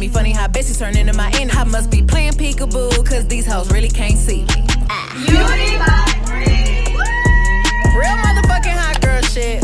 me funny how Bessie turned into my end. I must be playing peekaboo, cause these hoes really can't see me. Beauty by Bree. Real motherfucking hot girl shit.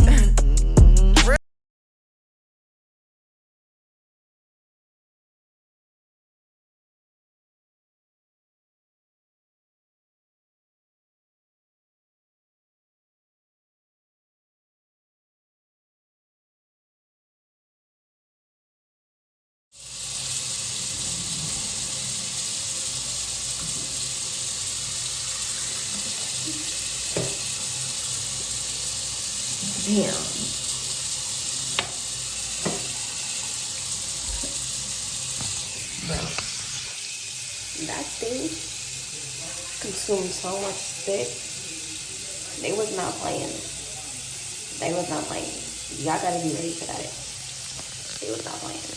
Damn. Bro. That thing consumed so much spit. They was not playing. They was not playing. Y'all gotta be ready for that. They was not playing.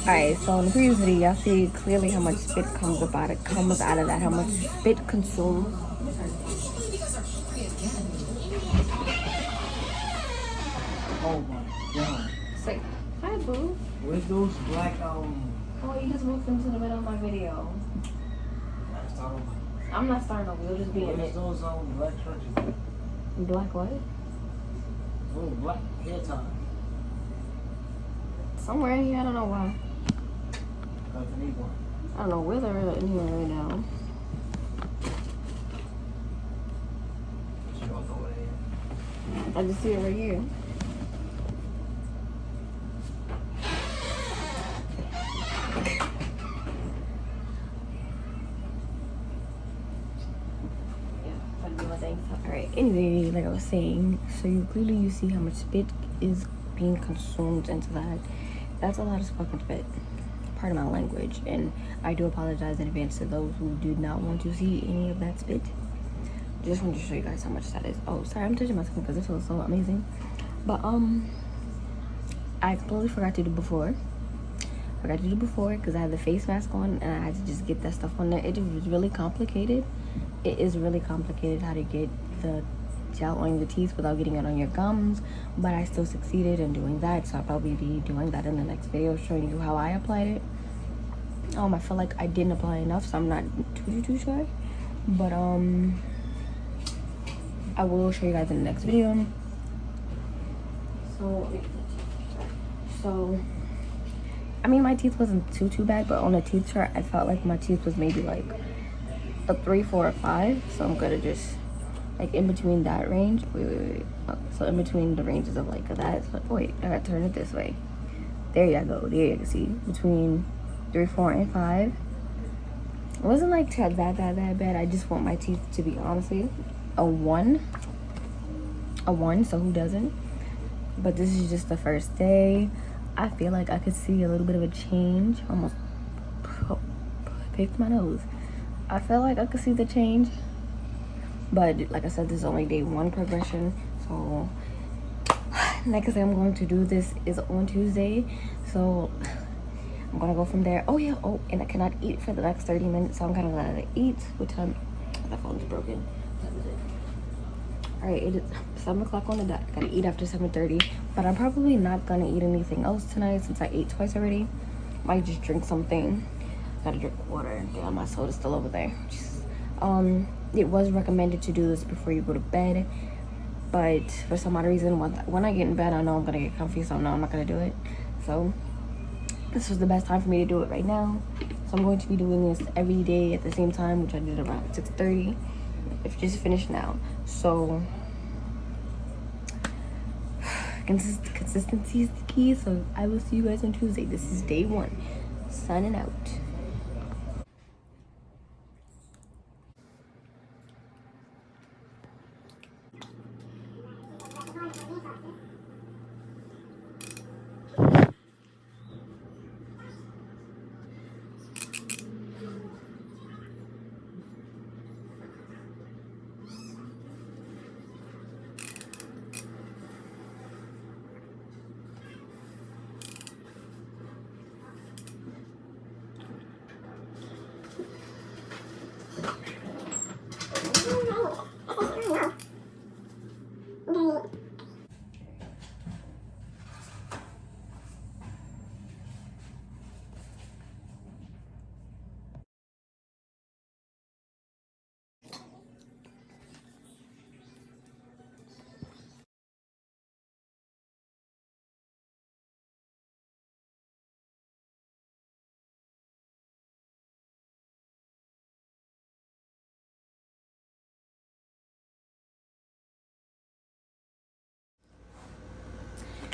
Alright, so in the previous video, y'all see clearly how much spit comes out of that, how much spit consumed. Oh my god. Say, hi boo. Where's those black Oh, you just moved into the middle of my video. I'm not starting over, you'll just be in it. Where's those black churches? Black what? Oh, black hair tie. Somewhere in here, I don't know why. Because you need one. I don't know where they're in here right now. She don't know what it is. I just see it right here. Alright, anyway, like I was saying, so you see how much spit is being consumed into that. That's a lot of fucking spit. Pardon my language, and I do apologize in advance to those who do not want to see any of that spit. Just wanted to show you guys how much that is. Oh, sorry, I'm touching my skin because it feels so amazing. But I completely forgot to do before. Because I had the face mask on and I had to just get that stuff on there. It was really complicated. It is really complicated how to get the gel on your teeth without getting it on your gums, but I still succeeded in doing that, so I'll probably be doing that in the next video, showing you how I applied it. I feel like I didn't apply enough, so I'm not too sure, but I will show you guys in the next video. So I mean, my teeth wasn't too bad, but on the teeth chart I felt like my teeth was maybe like a 3, 4, or 5, so I'm gonna just like in between that range. Wait. Oh, so in between the ranges of like that. So, wait, I gotta turn it this way. There you go. There you can see between 3, 4, and 5. It wasn't like that bad. I just want my teeth to be honestly a 1. So who doesn't? But this is just the first day. I feel like I could see a little bit of a change. Almost picked my nose. I feel like I could see the change. But like I said, this is only day 1 progression. So next thing I'm going to do this is on Tuesday. So I'm gonna go from there. Oh yeah, and I cannot eat for the next 30 minutes. So I'm gonna let it eat. What time? My phone's broken. Alright, it is 7 o'clock on the dot. I gotta eat after 7:30. But I'm probably not gonna eat anything else tonight since I ate twice already. Might just drink something. Gotta drink water. Damn, my soda's still over there. It was recommended to do this before you go to bed, but for some odd reason, when I get in bed, I know I'm gonna get comfy, so no, I'm not gonna do it. So this was the best time for me to do it right now. So I'm going to be doing this every day at the same time, which I did around 6:30. If just finished now. So consistency is the key. So I will see you guys on Tuesday. This is day 1. Signing out.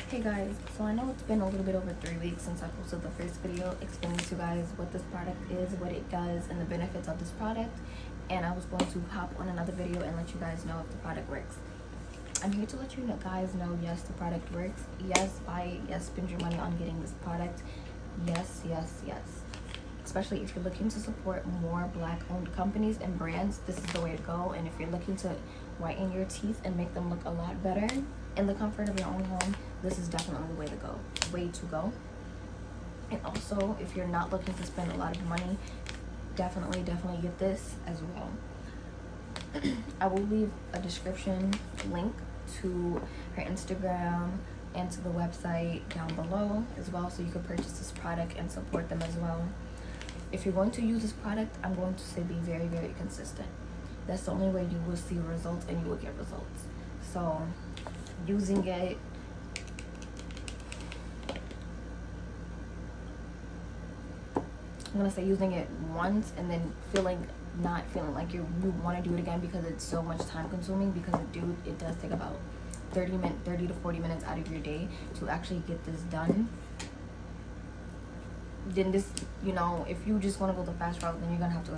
Hey guys, so I know it's been a little bit over 3 weeks since I posted the first video explaining to you guys what this product is, what it does, and the benefits of this product. And I was going to hop on another video and let you guys know if the product works. I'm here to let you guys know, yes, the product works. Yes, buy it. Yes, spend your money on getting this product. Yes, yes, yes. Especially if you're looking to support more Black-owned companies and brands, this is the way to go. And if you're looking to whiten your teeth and make them look a lot better in the comfort of your own home, this is definitely the way to go. And also, if you're not looking to spend a lot of money, definitely get this as well. I will leave a description link to her Instagram and to the website down below as well, so you can purchase this product and support them as well. If you're going to use this product, I'm going to say be very, very consistent. That's the only way you will see results and you will get results. So using it, I'm gonna say using it once and then not feeling like you want to do it again because it's so much time consuming, because it does take about 30 to 40 minutes out of your day to actually get this done. Then this, you know, if you just want to go the fast route, then you're gonna have to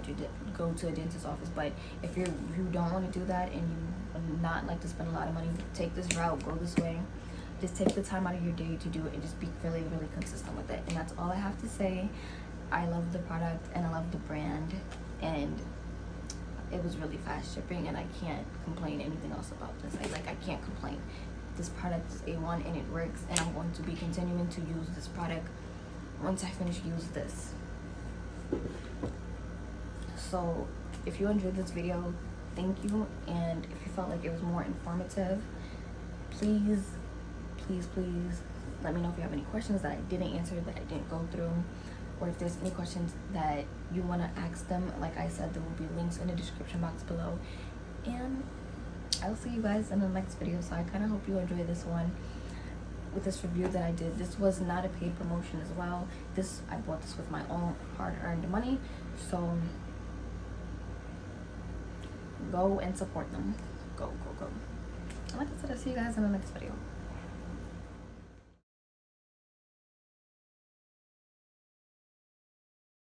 go to a dentist's office. But if you don't want to do that and you not like to spend a lot of money, take this route, go this way. Just take the time out of your day to do it and just be really, really consistent with it. And that's all I have to say. I love the product and I love the brand, and it was really fast shipping, and I can't complain anything else about this. I can't complain. This product is A1 and it works, and I'm going to be continuing to use this product once I finish use this. So if you enjoyed this video, thank you. And if you felt like it was more informative, please let me know if you have any questions that I didn't answer, that I didn't go through, or if there's any questions that you want to ask them. Like I said, there will be links in the description box below, and I'll see you guys in the next video. So I kind of hope you enjoy this one with this review that I did. This was not a paid promotion as well. I bought this with my own hard-earned money, so go and support them. Go. Like I said, I'll see you guys in the next video.